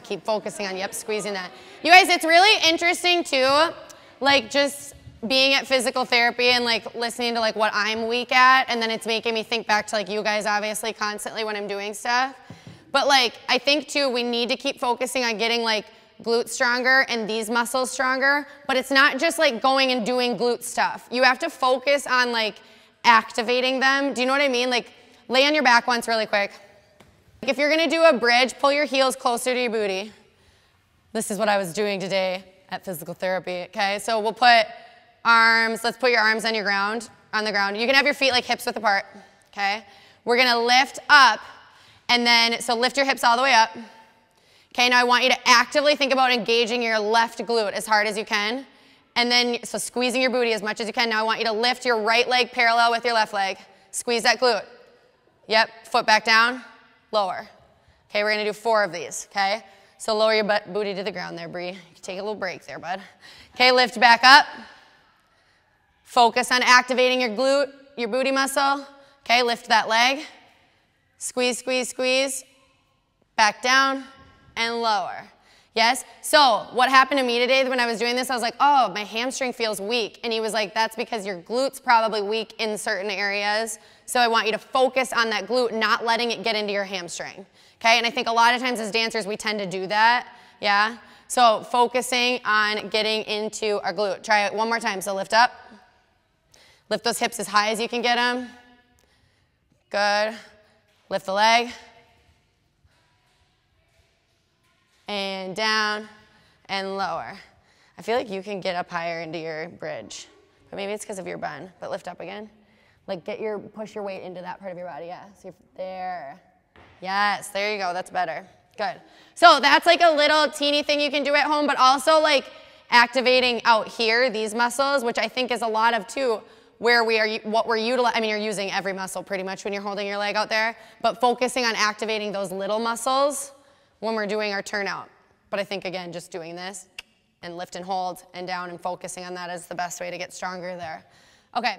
Keep focusing on, yep, squeezing that. You guys, it's really interesting too, like just being at physical therapy and like listening to like what I'm weak at, and then it's making me think back to like you guys obviously constantly when I'm doing stuff. But like, I think too, we need to keep focusing on getting like glutes stronger and these muscles stronger, but it's not just like going and doing glute stuff. You have to focus on like activating them. Do you know what I mean? Like lay on your back once really quick. If you're gonna do a bridge, pull your heels closer to your booty. This is what I was doing today at physical therapy, okay? So we'll put arms, let's put your arms on the ground. You can have your feet like hips width apart, okay? We're gonna lift up, and then, so lift your hips all the way up. Okay, now I want you to actively think about engaging your left glute as hard as you can. And then, so squeezing your booty as much as you can. Now I want you to lift your right leg parallel with your left leg. Squeeze that glute. Yep, foot back down. Lower. Okay, we're gonna do 4 of these, okay? So lower your booty to the ground there, Bree. You can take a little break there, bud. Okay, lift back up. Focus on activating your glute, your booty muscle. Okay, lift that leg. Squeeze, squeeze, squeeze. Back down and lower. Yes? So what happened to me today when I was doing this, I was like, oh, my hamstring feels weak. And he was like, that's because your glute's probably weak in certain areas. So I want you to focus on that glute, not letting it get into your hamstring. Okay? And I think a lot of times as dancers, we tend to do that. Yeah? So focusing on getting into our glute. Try it one more time. So lift up. Lift those hips as high as you can get them. Good. Lift the leg. And down and lower. I feel like you can get up higher into your bridge, but maybe it's because of your bun. But lift up again. Like push your weight into that part of your body. Yeah, so there. Yes, there you go, that's better. Good. So that's like a little teeny thing you can do at home, but also like activating out here, these muscles, which I think is a lot of too, where what we're utilizing. I mean, you're using every muscle pretty much when you're holding your leg out there, but focusing on activating those little muscles when we're doing our turnout. But I think, again, just doing this and lift and hold and down and focusing on that is the best way to get stronger there. Okay.